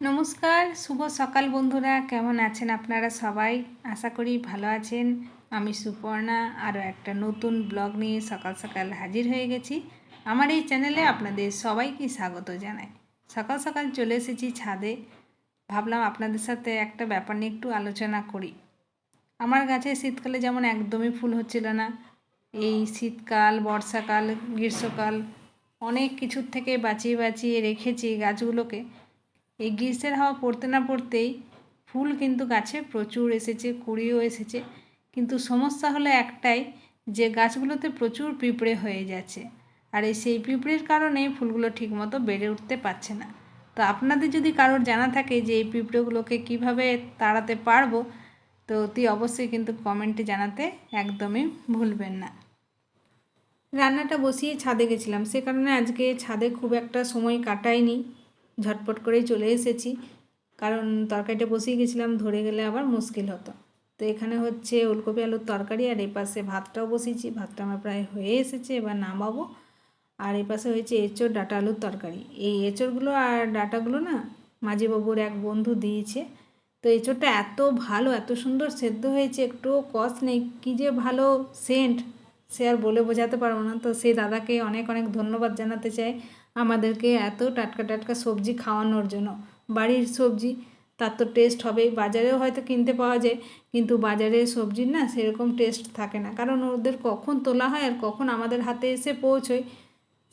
নমস্কার, শুভ সকাল বন্ধুরা। কেমন আছেন আপনারা সবাই? আশা করি ভালো আছেন। আমি সুপর্ণা আরও একটা নতুন ব্লগ নিয়ে সকাল সকাল হাজির হয়ে গেছি। আমার এই চ্যানেলে আপনাদের সবাইকে স্বাগত জানাই। সকাল সকাল চলে এসেছি ছাদে। ভাবলাম আপনাদের সাথে একটা ব্যাপার নিয়ে একটু আলোচনা করি। আমার গাছে শীতকালে যেমন একদমই ফুল হচ্ছিল না, এই শীতকাল, বর্ষাকাল, গ্রীষ্মকাল অনেক কিছুর থেকে বাঁচিয়ে বাঁচিয়ে রেখেছি গাছগুলোকে। এই গ্রীষ্মের হাওয়া পড়তে না পড়তেই ফুল কিন্তু গাছে প্রচুর এসেছে, কুড়িও এসেছে। কিন্তু সমস্যা হলো একটাই, যে গাছগুলোতে প্রচুর পিঁপড়ে হয়ে যাচ্ছে, আর সেই পিঁপড়ের কারণে ফুলগুলো ঠিকমতো বেড়ে উঠতে পারছে না। তো আপনাদের যদি কারোর জানা থাকে যে এই পিঁপড়েগুলোকে কিভাবে তাড়াতে পারবো, তো অতি অবশ্যই কিন্তু কমেন্টে জানাতে একদমই ভুলবেন না। রান্নাটা বসিয়ে ছাদে গেছিলাম, সে কারণে আজকে ছাদে খুব একটা সময় কাটাইনি, ঝটপট করেই চলে এসেছি। কারণ তরকারিটা বসিয়ে গেছিলাম, ধরে গেলে আবার মুশকিল হতো। তো এখানে হচ্ছে ওলকপি আলুর তরকারি, আর এই পাশে ভাতটাও বসিয়েছি। ভাতটা আমার প্রায় হয়ে এসেছে, এবার নামাবো। আর এই পাশে হয়েছে এঁচোড় ডাঁটা আলুর তরকারি। এই এঁচোড়গুলো আর ডাঁটাগুলো না মাঝিবাবুর এক বন্ধু দিয়েছে। তো এঁচোড়টা এত ভালো, এত সুন্দর সেদ্ধ হয়েছে, একটুও কষ নেই, কী যে ভালো সেন্ট, সে আর বলে বোঝাতে পারবো না। তো সেই দাদাকে অনেক অনেক ধন্যবাদ জানাতে চাই আমাদেরকে এত টাটকা টাটকা সবজি খাওয়ানোর জন্য। বাড়ির সবজি, তার তো টেস্ট হবেই। বাজারেও হয়তো কিনতে পাওয়া যায়, কিন্তু বাজারের সবজির না সেরকম টেস্ট থাকে না, কারণ ওদের কখন তোলা হয় আর কখন আমাদের হাতে এসে পৌঁছয়,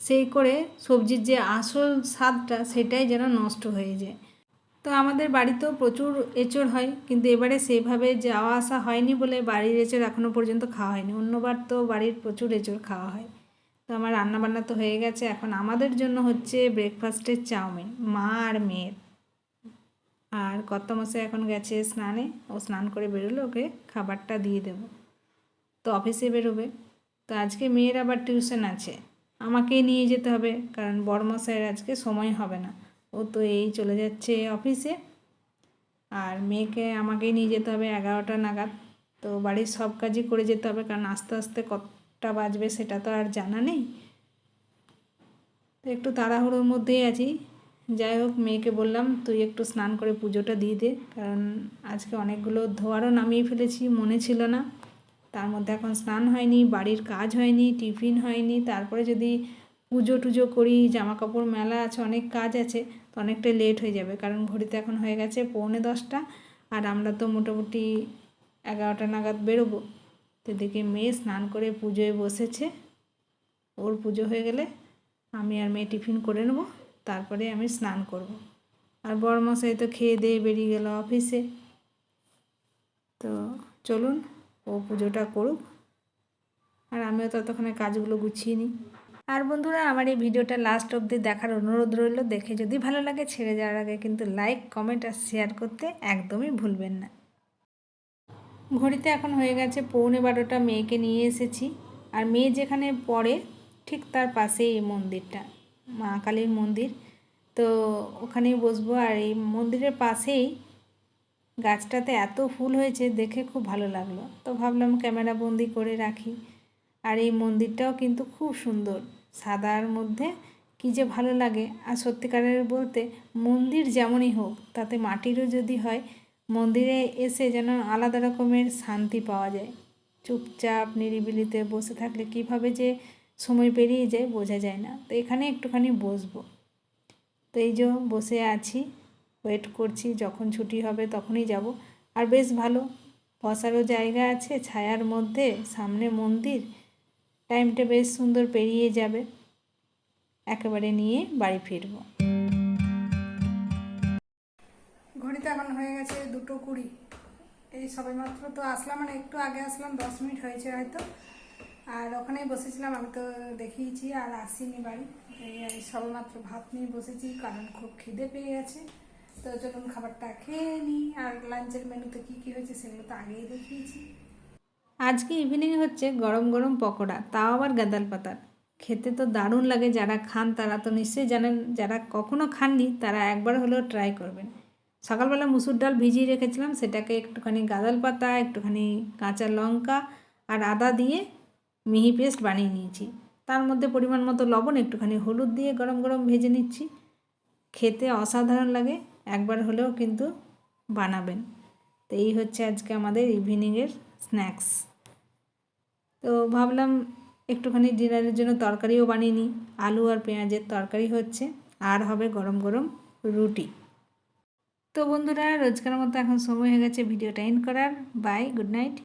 সেই করে সবজির যে আসল স্বাদটা সেটাই যেন নষ্ট হয়ে যায়। তো আমাদের বাড়িতেও প্রচুর এঁচোড় হয়, কিন্তু এবারে সেইভাবে যাওয়া আসা হয়নি বলে বাড়ির এঁচোড় এখনও পর্যন্ত খাওয়া হয়নি। অন্যবার তো বাড়ির প্রচুর এঁচোড় খাওয়া হয়। তো আমার রান্নাবান্না তো হয়ে গেছে, এখন আমাদের জন্য হচ্ছে ব্রেকফাস্টের চাউমিন, মা আর মেয়ের। আর কর্তামশাই এখন গেছে স্নানে, ও স্নান করে বেরোলে ওকে খাবারটা দিয়ে দেবো। তো অফিসে বেরোবে। তো আজকে মেয়ের আবার টিউশন আছে, আমাকেই নিয়ে যেতে হবে, কারণ বড়মশাইয়ের আজকে সময় হবে না। ও তো এই চলে যাচ্ছে অফিসে, আর মেয়েকে আমাকেই নিয়ে যেতে হবে 11টা নাগাদ। তো বাড়ির সব কাজই করে যেতে হবে, কারণ আস্তে আস্তে কতটা বাজবে সেটা তো আর জানা নেই। তো একটু তাড়াহুড়োর মধ্যেই আছি। যাই হোক, মেয়েকে বললাম তুই একটু স্নান করে পুজোটা দিয়ে দে, কারণ আজকে অনেকগুলো ধোয়ারও নামিয়ে ফেলেছি, মনে ছিল না। তার মধ্যে এখন স্নান হয়নি, বাড়ির কাজ হয়নি, টিফিন হয়নি, তারপরে যদি পুজো টুজো করি, জামা কাপড় মেলা আছে, অনেক কাজ আছে, তো অনেকটা লেট হয়ে যাবে। কারণ ঘড়িতে এখন হয়ে গেছে 9:45, আর আমরা তো মোটামুটি 11টা নাগাদ বেরোবো। তো দেখি মেয়ে স্নান করে পুজোয় বসেছে, ওর পুজো হয়ে গেলে আমি আর মেয়ে টিফিন করে নেব, তারপরে আমি স্নান করব। আর বড়মশাই তো খেয়ে দিয়ে বেরিয়ে গেল অফিসে। তো চলুন, ও পুজোটা করুক, আর আমিও ততক্ষণে কাজগুলো গুছিয়ে নিই। আর বন্ধুরা, আমার এই ভিডিওটা লাস্ট অবধি দেখার অনুরোধ রইল। দেখে যদি ভালো লাগে, ছেড়ে যাওয়ার আগে কিন্তু লাইক, কমেন্ট আর শেয়ার করতে একদমই ভুলবেন না। ঘড়িতে এখন হয়ে গেছে 11:15, মেয়েকে নিয়ে এসেছি। আর মেয়ে যেখানে পড়ে ঠিক তার পাশেই এই মন্দিরটা, মা কালীর মন্দির। তো ওখানেই বসবো। আর এই মন্দিরের পাশেই গাছটাতে এত ফুল হয়েছে, দেখে খুব ভালো লাগলো, তো ভাবলাম ক্যামেরা বন্দি করে রাখি। আর এই মন্দিরটাও কিন্তু খুব সুন্দর, সাদার মধ্যে কী যে ভালো লাগে। আর সত্যিকারের বলতে, মন্দির যেমনই হোক, তাতে মাটিরও যদি হয়, মন্দিরে এসে যেন আলাদা রকমের শান্তি পাওয়া যায়। চুপচাপ নিরিবিলিতে বসে থাকলে কিভাবে যে সময় পেরিয়ে যায় বোঝা যায় না। তো এখানে একটুখানি বসবো। তো এই যে বসে আছি, ওয়েট করছি, যখন ছুটি হবে তখনই যাব। আর বেশ ভালো বসারও জায়গা আছে ছায়ার মধ্যে, সামনে মন্দির, টাইমটা বেশ সুন্দর পেরিয়ে যাবে। একেবারে নিয়ে বাড়ি ফিরব। ঘড়িতে এখন হয়ে গেছে 2:20। এই সবেমাত্র তো আসলাম, মানে একটু আগে আসলাম, 10 মিনিট হয়েছে হয়তো। আর ওখানেই বসেছিলাম, আমি তো দেখিয়েছি, আর আসিনি বাড়ি। এই সবেমাত্র ভাত নিয়ে বসেছি, কারণ খুব খিদে পেয়ে গেছে। তো চলুন খাবারটা খেয়ে নিই। আর লাঞ্চের মেনুতে কী কী হয়েছে সেগুলো তো আগেই দেখিয়েছি। আজকে ইভিনিংয়ে হচ্ছে গরম গরম পকোড়া, তাও আবার গাঁদাল পাতার। খেতে তো দারুণ লাগে, যারা খান তারা তো নিশ্চয়ই জানেন, যারা কখনো খাননি তারা একবার হলেও ট্রাই করবেন। সকালবেলা মুসুর ডাল ভিজিয়ে রেখেছিলাম, সেটাকে একটুখানি গাঁদাল পাতা, একটুখানি কাঁচা লঙ্কা আর আদা দিয়ে মিহি পেস্ট বানিয়ে নিয়েছি। তার মধ্যে পরিমাণ মতো লবণ, একটুখানি হলুদ দিয়ে গরম গরম ভেজে নিচ্ছি। খেতে অসাধারণ লাগে, একবার হলেও কিন্তু বানাবেন। তো এই হচ্ছে আজকে আমাদের ইভিনিংয়ের স্ন্যাক্স। তো ভাবলাম একটুখানি ডিনারের জন্য তরকারিও বানিয়ে নিই। আলু আর পেঁয়াজের তরকারি হচ্ছে, আর হবে গরম গরম রুটি। তো বন্ধুরা, রোজকার মতো এখন সময় হয়ে গেছে ভিডিওটা এন্ড করার। Bye, good night.